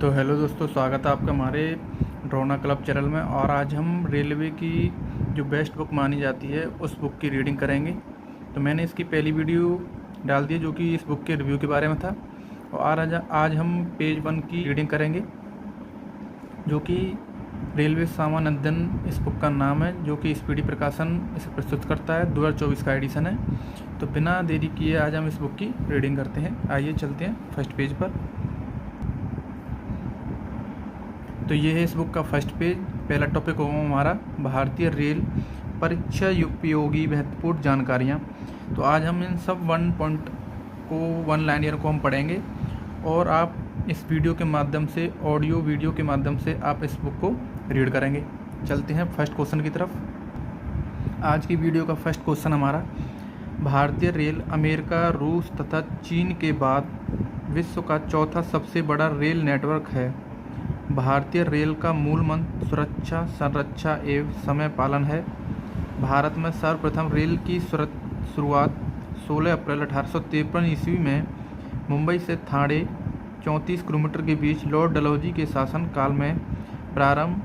तो हेलो दोस्तों, स्वागत है आपका हमारे ड्रोना क्लब चैनल में। और आज हम रेलवे की जो बेस्ट बुक मानी जाती है उस बुक की रीडिंग करेंगे। तो मैंने इसकी पहली वीडियो डाल दी जो कि इस बुक के रिव्यू के बारे में था। और आज हम पेज 1 की रीडिंग करेंगे जो कि रेलवे सामान अध्ययन इस बुक का नाम है, जो कि स्पीडी प्रकाशन इसे प्रस्तुत करता है। 2024 का एडिशन है। तो बिना देरी किए आज हम इस बुक की रीडिंग करते हैं। आइए चलते हैं फर्स्ट पेज पर। तो ये है इस बुक का फर्स्ट पेज। पहला टॉपिक होगा हमारा भारतीय रेल परीक्षा उपयोगी महत्वपूर्ण जानकारियाँ। तो आज हम इन सब वन लाइनर को हम पढ़ेंगे और आप इस वीडियो के माध्यम से, ऑडियो वीडियो के माध्यम से आप इस बुक को रीड करेंगे। चलते हैं फर्स्ट क्वेश्चन की तरफ। आज की वीडियो का फर्स्ट क्वेश्चन हमारा, भारतीय रेल अमेरिका, रूस तथा चीन के बाद विश्व का चौथा सबसे बड़ा रेल नेटवर्क है। भारतीय रेल का मूल मंत्र सुरक्षा, संरक्षा एवं समय पालन है। भारत में सर्वप्रथम रेल की शुरुआत 16 अप्रैल 1853 ईस्वी में मुंबई से ठाणे 34 किलोमीटर के बीच लॉर्ड डलहौजी के शासन काल में प्रारंभ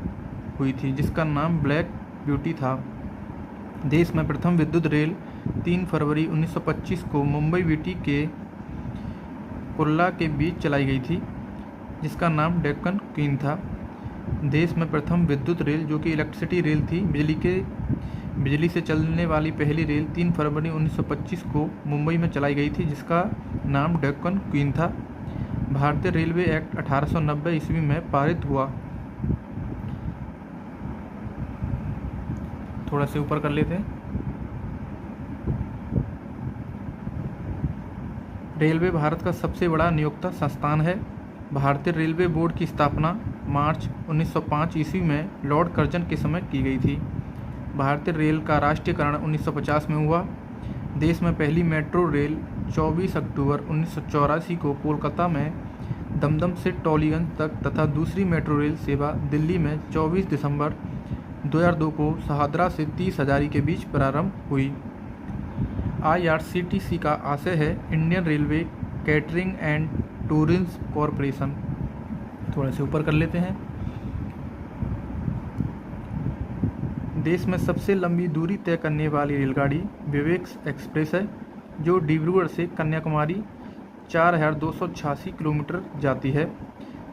हुई थी, जिसका नाम ब्लैक ब्यूटी था। देश में प्रथम विद्युत रेल 3 फरवरी 1925 को मुंबई वीटी के कुर्ला के बीच चलाई गई थी, जिसका नाम डेक्कन क्वीन था। देश में प्रथम विद्युत रेल जो कि इलेक्ट्रिसिटी रेल थी, बिजली से चलने वाली पहली रेल 3 फरवरी 1925 को मुंबई में चलाई गई थी, जिसका नाम डेक्कन क्वीन था। भारतीय रेलवे एक्ट 1890 ईस्वी में पारित हुआ। थोड़ा से ऊपर कर लेते हैं। रेलवे भारत का सबसे बड़ा नियोक्ता संस्थान है। भारतीय रेलवे बोर्ड की स्थापना मार्च 1905 ईस्वी में लॉर्ड कर्जन के समय की गई थी। भारतीय रेल का राष्ट्रीयकरण 1950 में हुआ। देश में पहली मेट्रो रेल 24 अक्टूबर 1984 को कोलकाता में दमदम से टॉलीगंज तक तथा दूसरी मेट्रो रेल सेवा दिल्ली में 24 दिसंबर 2002 को शहादरा से 30 हजारी के बीच प्रारंभ हुई। IRCTC का आशय है Indian railway catering and tourism corporation. थोड़ा से ऊपर कर लेते हैं। देश में सबसे लंबी दूरी तय करने वाली रेलगाड़ी विवेक एक्सप्रेस है, जो डिब्रूगढ़ से कन्याकुमारी 4286 किलोमीटर जाती है।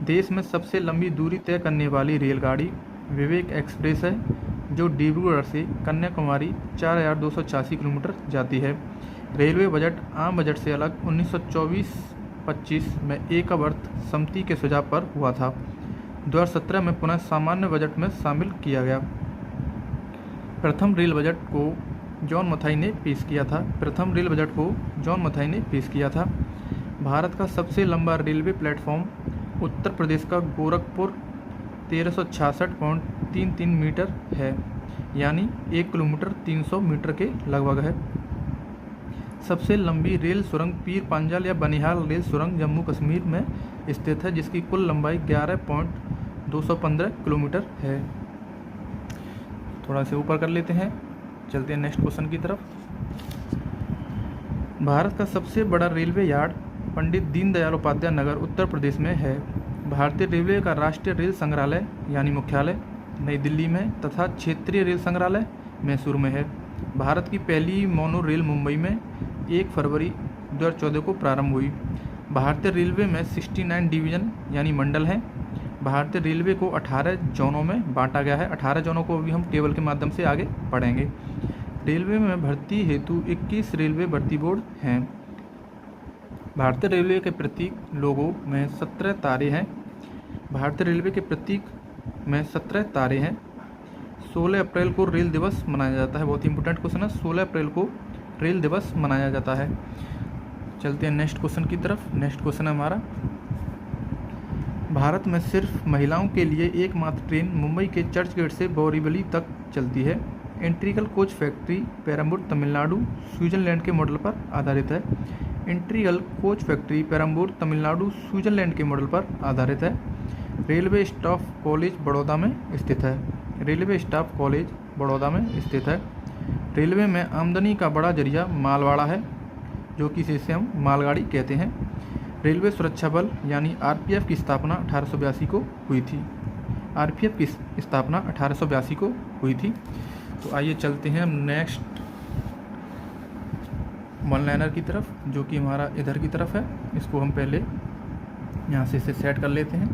देश में सबसे लंबी दूरी तय करने वाली रेलगाड़ी विवेक एक्सप्रेस है, जो डिब्रूगढ़ से कन्याकुमारी 4286 किलोमीटर जाती है। रेलवे बजट आम बजट से अलग 1924-25 में एक अर्थ समिति के सुझाव पर हुआ था। 2017 में पुनः सामान्य बजट में शामिल किया गया। प्रथम रेल बजट को जॉन मथाई ने पेश किया था। भारत का सबसे लंबा रेलवे प्लेटफॉर्म उत्तर प्रदेश का गोरखपुर 1366.33 मीटर है, यानी 1 किलोमीटर 300 मीटर के लगभग है। सबसे लंबी रेल सुरंग पीर पांजाल या बनिहाल रेल सुरंग जम्मू कश्मीर में स्थित है, जिसकी कुल लंबाई 11.215 किलोमीटर है। थोड़ा से ऊपर कर लेते हैं। चलते हैं नेक्स्ट क्वेश्चन की तरफ। भारत का सबसे बड़ा रेलवे यार्ड पंडित दीनदयाल उपाध्याय नगर उत्तर प्रदेश में है। भारतीय रेलवे का राष्ट्रीय रेल संग्रहालय यानी मुख्यालय नई दिल्ली में तथा क्षेत्रीय रेल संग्रहालय मैसूर में है। भारत की पहली मोनो रेल मुंबई में 1 फरवरी 2014 को प्रारंभ हुई। भारतीय रेलवे में 69 डिवीज़न यानी मंडल हैं। भारतीय रेलवे को 18 जोनों में बांटा गया है। 18 जोनों को भी हम टेबल के माध्यम से आगे पढ़ेंगे। रेलवे में भर्ती हेतु 21 रेलवे भर्ती बोर्ड हैं। भारतीय रेलवे के प्रतीक लोगो में 17 तारे हैं। भारतीय रेलवे के प्रतीक में 17 तारे हैं। 16 अप्रैल को रेल दिवस मनाया जाता है। बहुत ही इंपॉर्टेंट क्वेश्चन है। 16 अप्रैल को रेल दिवस मनाया जाता है। चलते हैं नेक्स्ट क्वेश्चन की तरफ। नेक्स्ट क्वेश्चन है हमारा, भारत में सिर्फ महिलाओं के लिए एकमात्र ट्रेन मुंबई के चर्च गेट से बोरीवली तक चलती है। Integral coach factory Perambur Tamil Nadu Switzerland के मॉडल पर आधारित है। Integral coach factory Perambur Tamil Nadu Switzerland के मॉडल पर आधारित है। रेलवे स्टाफ कॉलेज बड़ौदा में स्थित है। रेलवे स्टाफ कॉलेज बड़ौदा में स्थित है। रेलवे में आमदनी का बड़ा जरिया मालवाड़ा है, जो कि इसे हम मालगाड़ी कहते हैं। रेलवे सुरक्षा बल यानी आरपीएफ की स्थापना 1882 को हुई थी। आरपीएफ की स्थापना 1882 को हुई थी। तो आइए चलते हैं हम नेक्स्ट वन लाइनर की तरफ, जो कि हमारा इधर की तरफ है। इसको हम पहले यहाँ से इसे सेट कर लेते हैं।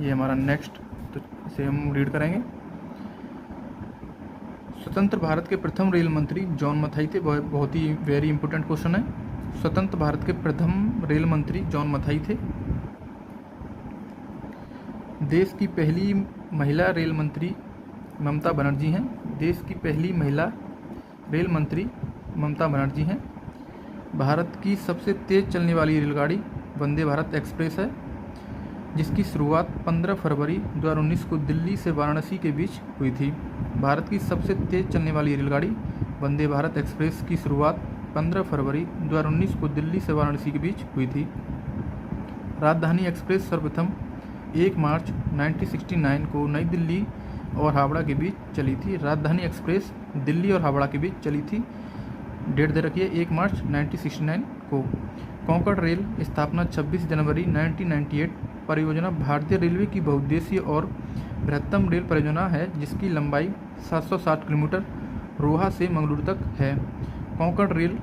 ये हमारा नेक्स्ट, तो इसे हम रीड करेंगे। स्वतंत्र भारत के प्रथम रेल मंत्री जॉन मथाई थे। बहुत ही वेरी इंपॉर्टेंट क्वेश्चन है। स्वतंत्र भारत के प्रथम रेल मंत्री जॉन मथाई थे। देश की पहली महिला रेल मंत्री ममता बनर्जी हैं। देश की पहली महिला रेल मंत्री ममता बनर्जी हैं। भारत की सबसे तेज़ चलने वाली रेलगाड़ी वंदे भारत एक्सप्रेस है, जिसकी शुरुआत 15 फरवरी 2019 को दिल्ली से वाराणसी के बीच हुई थी। भारत की सबसे तेज़ चलने वाली रेलगाड़ी वंदे भारत एक्सप्रेस की शुरुआत 15 फरवरी 2019 को दिल्ली से वाराणसी के बीच हुई थी। राजधानी एक्सप्रेस सर्वप्रथम 1 मार्च 1969 को नई दिल्ली और हावड़ा के बीच चली थी। राजधानी एक्सप्रेस दिल्ली और हावड़ा के बीच चली थी। डेट दे रखी है 1 मार्च 1969 को। कोंकण रेल स्थापना 26 जनवरी 1998। परियोजना भारतीय रेलवे की बहुउद्देशीय और बृहत्तम रेल परियोजना है, जिसकी लंबाई 760 किलोमीटर रोहा से मंगलुरु तक है। कोंकण रेल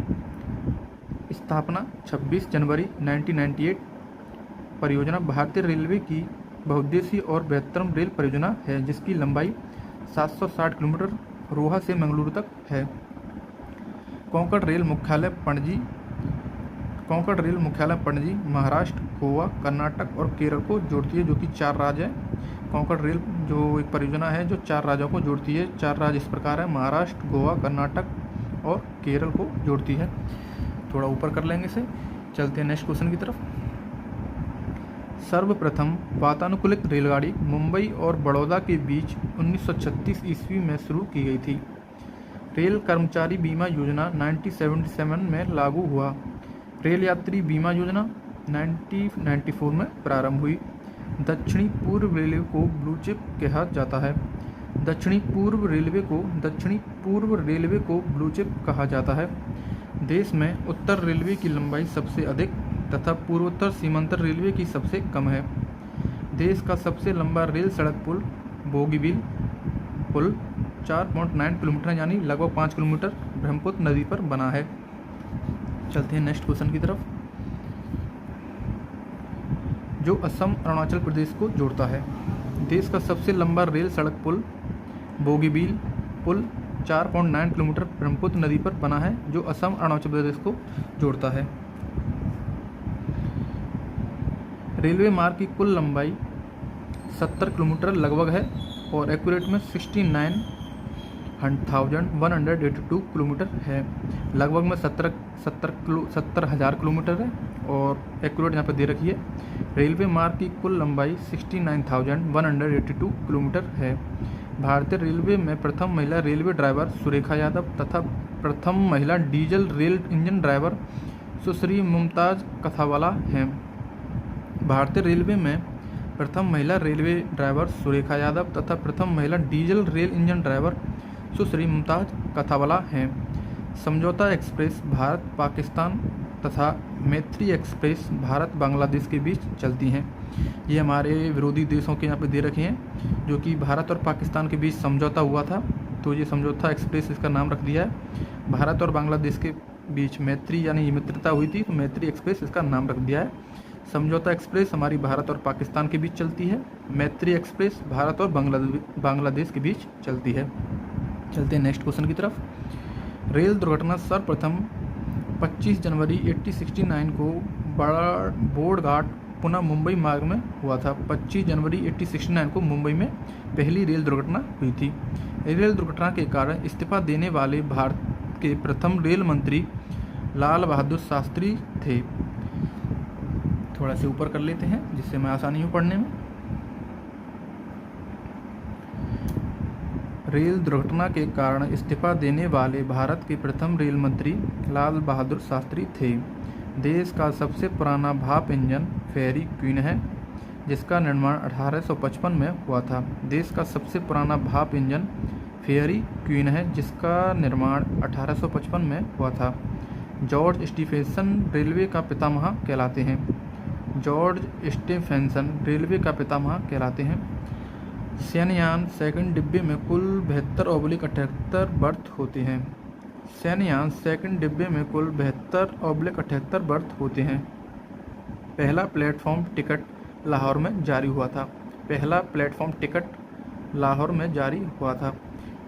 स्थापना 26 जनवरी 1998। परियोजना भारतीय रेलवे की बहुउद्देशीय और बृहत्तम रेल परियोजना है, जिसकी लंबाई 760 किलोमीटर रोहा से मंगलुरु तक है। कोंकण रेल मुख्यालय पणजी महाराष्ट्र, गोवा, कर्नाटक और केरल को जोड़ती है, जो कि 4 राज्य हैं। कोंकण रेल जो एक परियोजना है जो 4 राज्यों को जोड़ती है। 4 राज्य इस प्रकार है: महाराष्ट्र, गोवा, कर्नाटक और केरल को जोड़ती है। थोड़ा ऊपर कर लेंगे इसे। चलते हैं नेक्स्ट क्वेश्चन की तरफ। सर्वप्रथम वातानुकूलित रेलगाड़ी मुंबई और बड़ौदा के बीच 1936 ईस्वी में शुरू की गई थी। रेल कर्मचारी बीमा योजना 1977 में लागू हुआ। रेल यात्री बीमा योजना 1994 में प्रारंभ हुई। दक्षिणी पूर्व रेलवे को ब्लू चिप कहा जाता है। दक्षिणी पूर्व रेलवे को ब्लू चिप कहा जाता है। देश में उत्तर रेलवे की लंबाई सबसे अधिक तथा पूर्वोत्तर सीमांतर रेलवे की सबसे कम है। देश का सबसे लंबा रेल सड़क पुल बोगीबील पुल 4.9 किलोमीटर यानी लगभग 5 किलोमीटर ब्रह्मपुत्र नदी पर बना है। चलते हैं नेक्स्ट क्वेश्चन की तरफ, जो असम अरुणाचल प्रदेश को जोड़ता है। देश का सबसे लंबा रेल सड़क पुल बोगीबील पुल 4.9 किलोमीटर ब्रह्मपुत्र नदी पर बना है, जो असम अरुणाचल प्रदेश को जोड़ता है। रेलवे मार्ग की कुल लंबाई 70 किलोमीटर लगभग है और एक्यूरेट में 69,182 किलोमीटर है। लगभग में 70,000 किलोमीटर है और एक्यूरेट यहाँ पर दे रखी है। रेलवे मार्ग की कुल लंबाई 69,182 किलोमीटर है। भारतीय रेलवे में प्रथम महिला रेलवे ड्राइवर सुरेखा यादव तथा प्रथम महिला डीजल रेल इंजन ड्राइवर सुश्री मुमताज़ कथावाला हैं। भारतीय रेलवे में प्रथम महिला रेलवे ड्राइवर सुरेखा यादव तथा प्रथम महिला डीजल रेल इंजन ड्राइवर सुश्री मुमताज़ कथावाला हैं। समझौता एक्सप्रेस भारत पाकिस्तान तथा मैत्री एक्सप्रेस भारत बांग्लादेश के बीच चलती हैं। ये हमारे विरोधी देशों के यहाँ पे दे रखे हैं, जो कि भारत और पाकिस्तान के बीच समझौता हुआ था, तो ये समझौता एक्सप्रेस इसका नाम रख दिया है। भारत और बांग्लादेश के बीच मैत्री यानी मित्रता हुई थी, तो मैत्री एक्सप्रेस इसका नाम रख दिया है। समझौता एक्सप्रेस हमारी भारत और पाकिस्तान के बीच चलती है। मैत्री एक्सप्रेस भारत और बांग्लादेश के बीच चलती है। चलते हैं नेक्स्ट क्वेश्चन की तरफ। रेल दुर्घटना सर्वप्रथम 25 जनवरी 1869 को बोर्डघाट पुनः मुंबई मार्ग में हुआ था। 25 जनवरी 1869 को मुंबई में पहली रेल दुर्घटना हुई थी। रेल दुर्घटना के कारण इस्तीफा देने वाले भारत के प्रथम रेल मंत्री लाल बहादुर शास्त्री थे। थोड़ा से ऊपर कर लेते हैं जिससे मैं आसानी हो पढ़ने में। रेल दुर्घटना के कारण इस्तीफा देने वाले भारत के प्रथम रेल मंत्री लाल बहादुर शास्त्री थे। देश का सबसे पुराना भाप इंजन फेयरी क्वीन है, जिसका निर्माण 1855 में हुआ था। देश का सबसे पुराना भाप इंजन फेयरी क्वीन है, जिसका निर्माण 1855 में हुआ था। जॉर्ज स्टीफेंसन रेलवे का पितामह कहलाते हैं। जॉर्ज स्टीफेंसन रेलवे का पितामह कहलाते हैं। शयनयान सेकंड डिब्बे में कुल 72/78 बर्थ होते हैं। शयनयान सेकंड डिब्बे में कुल 72/78 बर्थ होते हैं। पहला प्लेटफॉर्म टिकट लाहौर में जारी हुआ था। पहला प्लेटफॉर्म टिकट लाहौर में जारी हुआ था।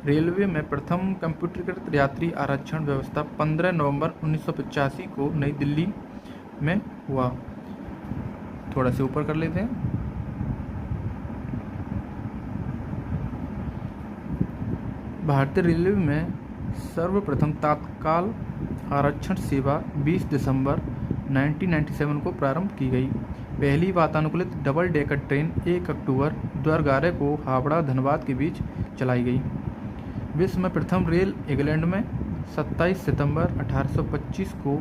रेलवे में प्रथम कंप्यूटरीकृत यात्री आरक्षण व्यवस्था 15 नवंबर 1985 को नई दिल्ली में हुआ। थोड़ा से ऊपर कर लेते हैं। भारतीय रेलवे में सर्वप्रथम तत्काल आरक्षण सेवा 20 दिसंबर 1997 को प्रारंभ की गई। पहली वातानुकूलित डबल डेकर ट्रेन 1 अक्टूबर 2011 को हावड़ा धनबाद के बीच चलाई गई। विश्व में प्रथम रेल इंग्लैंड में 27 सितंबर 1825 को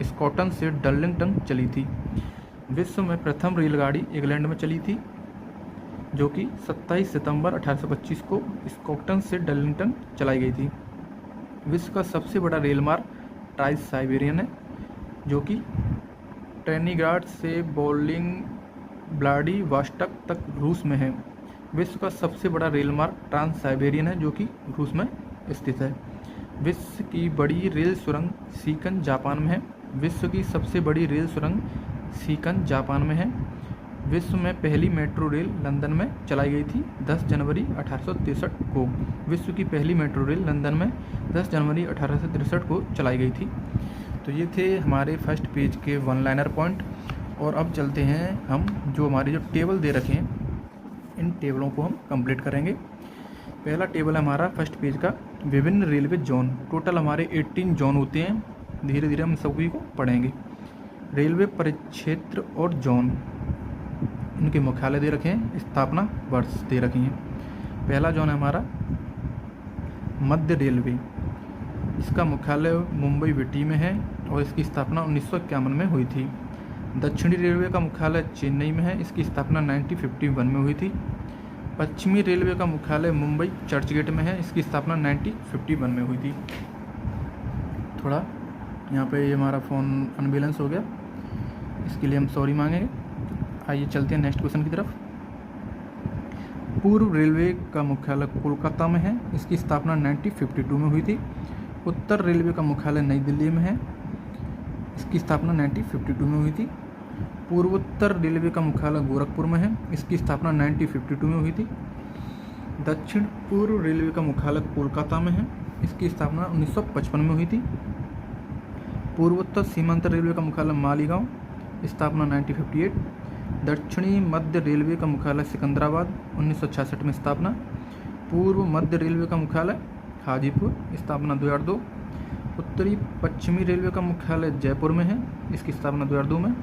स्कॉटन से डर्लिंगटन चली थी। विश्व में प्रथम रेलगाड़ी इंग्लैंड में चली थी, जो कि 27 सितंबर 1825 को स्कॉटन से डर्लिंगटन चलाई गई थी। विश्व का सबसे बड़ा रेल मार्ग ट्रांस साइबेरियन है, जो कि ट्रेनिग्राड से बोलिंग व्लादिवोस्टोक तक रूस में है। विश्व का सबसे बड़ा रेल मार्ग ट्रांस साइबेरियन है, जो कि रूस में स्थित है। विश्व की बड़ी रेल सुरंग सीकन जापान में है। विश्व की सबसे बड़ी रेल सुरंग सीकन जापान में है। विश्व में पहली मेट्रो रेल लंदन में चलाई गई थी 10 जनवरी 1863 को। विश्व की पहली मेट्रो रेल लंदन में 10 जनवरी 1863 को चलाई गई थी। तो ये थे हमारे फर्स्ट पेज के वन लाइनर पॉइंट। और अब चलते हैं हम जो हमारे जो टेबल दे रखे हैं, इन टेबलों को हम कंप्लीट करेंगे। पहला टेबल है हमारा फर्स्ट पेज का, विभिन्न रेलवे जोन। टोटल हमारे 18 जोन होते हैं। धीरे धीरे हम सभी को पढ़ेंगे। रेलवे परिक्षेत्र और जोन, इनके मुख्यालय दे रखे हैं, स्थापना वर्ष दे रखी हैं। पहला जोन है हमारा मध्य रेलवे। इसका मुख्यालय मुंबई विटी में है और इसकी स्थापना 1951 में हुई थी। दक्षिणी रेलवे का मुख्यालय चेन्नई में है। इसकी स्थापना 1951 में हुई थी। पश्चिमी रेलवे का मुख्यालय मुंबई चर्चगेट में है। इसकी स्थापना 1951 में हुई थी। थोड़ा यहाँ पे हमारा फ़ोन अनबैलेंस हो गया, इसके लिए हम सॉरी मांगेंगे। आइए चलते हैं नेक्स्ट क्वेश्चन की तरफ। पूर्व रेलवे का मुख्यालय कोलकाता में है। इसकी स्थापना 1952 में हुई थी। उत्तर रेलवे का मुख्यालय नई दिल्ली में है। इसकी स्थापना 1952 में हुई थी। पूर्वोत्तर रेलवे का मुख्यालय गोरखपुर में है। इसकी स्थापना 1952 में हुई थी। दक्षिण पूर्व रेलवे का मुख्यालय कोलकाता में है। इसकी स्थापना 1955 में हुई थी। पूर्वोत्तर सीमांत रेलवे का मुख्यालय मालीगांव, स्थापना 1958। दक्षिणी मध्य रेलवे का मुख्यालय सिकंदराबाद, 1966 में स्थापना। पूर्व मध्य रेलवे का मुख्यालय हाजीपुर, स्थापना 2002। उत्तरी पश्चिमी रेलवे का मुख्यालय जयपुर में है। इसकी स्थापना 2002 में।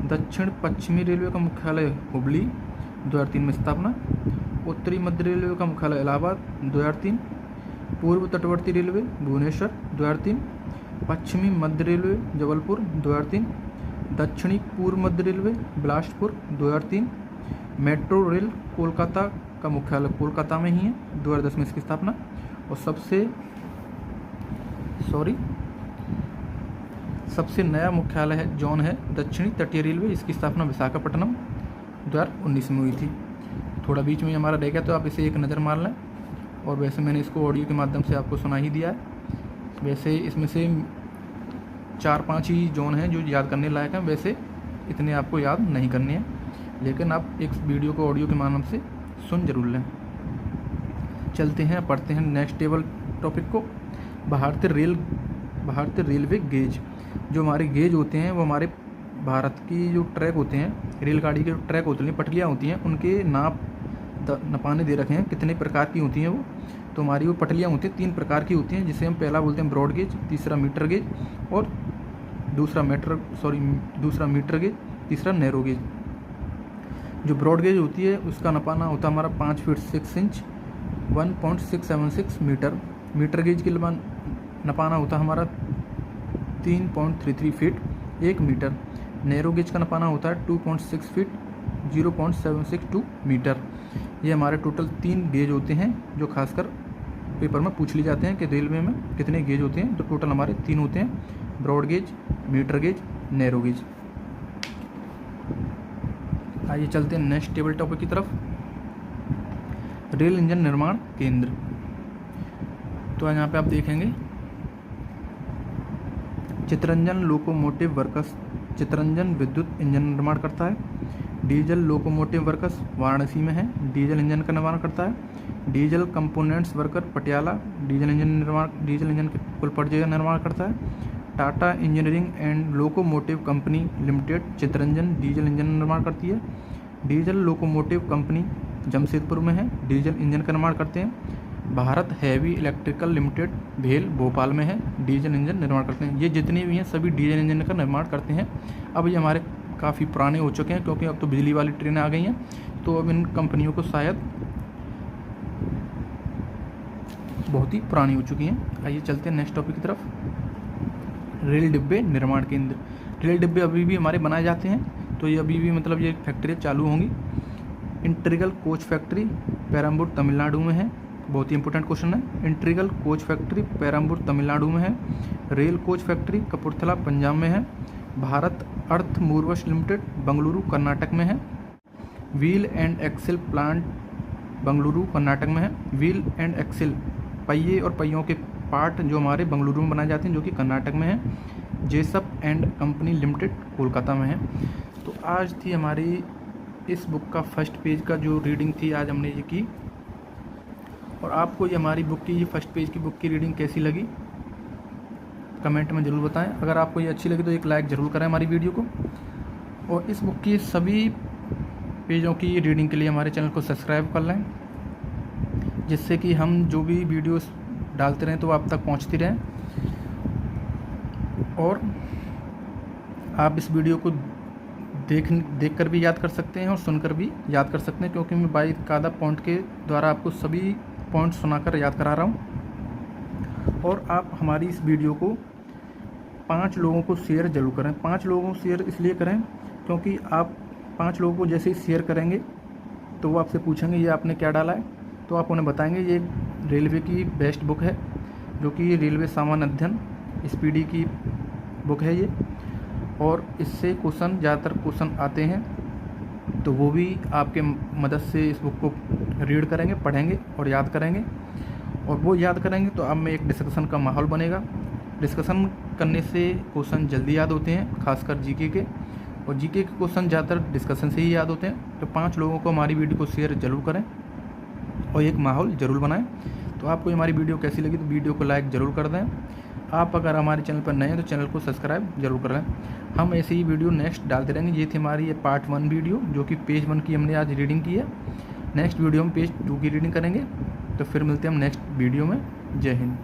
दक्षिण पश्चिमी रेलवे का मुख्यालय हुबली, 2003 में स्थापना। उत्तरी मध्य रेलवे का मुख्यालय इलाहाबाद, 2003। पूर्व तटवर्ती रेलवे भुवनेश्वर, 2003। पश्चिमी मध्य रेलवे जबलपुर, 2003। दक्षिणी पूर्व मध्य railway Bilaspur, 2003। Metro rail Kolkata का मुख्यालय कोलकाता में ही है, 2010 में इसकी स्थापना। और सबसे नया मुख्यालय है जोन है दक्षिणी तटीय रेलवे। इसकी स्थापना विशाखापट्टनम 2019 में हुई थी। थोड़ा बीच में हमारा रह गया, तो आप इसे एक नज़र मार लें। और वैसे मैंने इसको ऑडियो के माध्यम से आपको सुना ही दिया है। वैसे इसमें से 4-5 ही जोन हैं जो याद करने लायक हैं। वैसे इतने आपको याद नहीं करने हैं, लेकिन आप एक वीडियो को ऑडियो के माध्यम से सुन जरूर लें। चलते हैं, पढ़ते हैं नेक्स्ट टेबल टॉपिक को। भारतीय रेलवे गेज। जो हमारे गेज होते हैं वो हमारे भारत की जो ट्रैक होते हैं, रेलगाड़ी के जो ट्रैक होते हैं, पटरियाँ होती हैं, उनके नपाने दे रखे हैं कितने प्रकार की होती हैं वो। तो हमारी वो पटलियाँ होती हैं 3 प्रकार की होती हैं, जिसे हम पहला बोलते हैं ब्रॉड गेज, तीसरा मीटर गेज और दूसरा मीटर गेज, तीसरा नैरो गेज। जो ब्रॉड गेज होती है उसका नपाना होता है हमारा 5 feet 6 inch 1.676 metre. Metre gauge के नपाना होता है हमारा 3.33 फीट 1 मीटर। नैरो गेज का नपाना होता है 2.6 फीट 0.762 मीटर। ये हमारे टोटल 3 गेज होते हैं जो खासकर पेपर में पूछ लिए जाते हैं कि रेलवे में कितने गेज होते हैं। तो टोटल हमारे 3 होते हैं। Broad gauge, metre gauge, narrow gauge. आइए चलते हैं नेक्स्ट टेबल टॉपिक की तरफ। रेल इंजन निर्माण केंद्र। तो यहाँ पे आप देखेंगे चितरंजन लोकोमोटिव वर्कस चितरंजन विद्युत इंजन निर्माण करता है। डीजल लोकोमोटिव वर्कस वाराणसी में है, डीजल इंजन का निर्माण करता है। Diesel components worker Patiala diesel engine के कुल पर्जे का निर्माण करता है। Tata engineering and locomotive company limited Chittaranjan diesel engine निर्माण करती है। डीजल लोकोमोटिव कंपनी जमशेदपुर में है, डीजल इंजन का निर्माण करते हैं। भारत हैवी इलेक्ट्रिकल लिमिटेड भेल भोपाल में है, डीजल इंजन निर्माण करते हैं। ये जितने भी हैं सभी डीजल इंजन का निर्माण करते हैं। अब ये हमारे काफ़ी पुराने हो चुके हैं क्योंकि अब तो बिजली वाली ट्रेनें आ गई हैं, तो अब इन कंपनियों को शायद बहुत ही पुरानी हो चुकी हैं। आइए चलते हैं नेक्स्ट टॉपिक की तरफ। रेल डिब्बे निर्माण केंद्र। रेल डिब्बे अभी भी हमारे बनाए जाते हैं, तो ये अभी भी मतलब ये फैक्ट्री चालू होंगी। Integral coach factory Perambur Tamil Nadu में है, बहुत ही इंपॉर्टेंट क्वेश्चन है। Integral coach factory Perambur Tamil Nadu में है। Rail coach factory Kapurthala Punjab में है। Bharat earth movers limited Bengaluru Karnataka में है। Wheel and axle plant Bengaluru Karnataka में है। व्हील एंड एक्सेल पहिए और पहियों के पार्ट जो हमारे बंगलुरु में बनाए जाते हैं, जो कि कर्नाटक में है। Jessop and company limited Kolkata में है। तो आज थी हमारी इस बुक का फर्स्ट पेज का जो रीडिंग थी, आज हमने ये की। और आपको ये हमारी बुक की, ये फर्स्ट पेज की बुक की रीडिंग कैसी लगी कमेंट में ज़रूर बताएं। अगर आपको ये अच्छी लगी तो एक लाइक ज़रूर करें हमारी वीडियो को। और इस बुक की सभी पेजों की रीडिंग के लिए हमारे चैनल को सब्सक्राइब कर लें, जिससे कि हम जो भी वीडियोस डालते रहें तो आप तक पहुंचती रहें। और आप इस वीडियो को देख कर भी याद कर सकते हैं और सुनकर भी याद कर सकते हैं, क्योंकि मैं बाकायदा पॉइंट के द्वारा आपको सभी पॉइंट सुनाकर याद करा रहा हूं। और आप हमारी इस वीडियो को 5 लोगों को शेयर जरूर करें। 5 लोगों को शेयर इसलिए करें क्योंकि आप 5 लोगों को जैसे ही शेयर करेंगे तो वो आपसे पूछेंगे ये आपने क्या डाला है, तो आप उन्हें बताएंगे ये रेलवे की बेस्ट बुक है, जो कि रेलवे सामान्य अध्ययन स्पीडी की बुक है ये। और इससे ज़्यादातर क्वेश्चन आते हैं, तो वो भी आपके मदद से इस बुक को रीड करेंगे, पढ़ेंगे और याद करेंगे। और वो याद करेंगे तो आप में एक डिस्कशन का माहौल बनेगा। डिस्कशन करने से क्वेश्चन जल्दी याद होते हैं, खासकर जीके के। और जीके के क्वेश्चन ज़्यादातर डिस्कशन से ही याद होते हैं। तो 5 लोगों को हमारी वीडियो को शेयर जरूर करें और एक माहौल ज़रूर बनाएं। तो आपको हमारी वीडियो कैसी लगी तो वीडियो को लाइक ज़रूर कर दें। आप अगर हमारे चैनल पर नए हैं तो चैनल को सब्सक्राइब जरूर कर लें। हम ऐसे ही वीडियो नेक्स्ट डालते रहेंगे। ये थी हमारी ये पार्ट 1 वीडियो, जो कि पेज 1 की हमने आज रीडिंग की है। नेक्स्ट वीडियो में पेज 2 की रीडिंग करेंगे। तो फिर मिलते हैं हम नेक्स्ट वीडियो में। जय हिंद।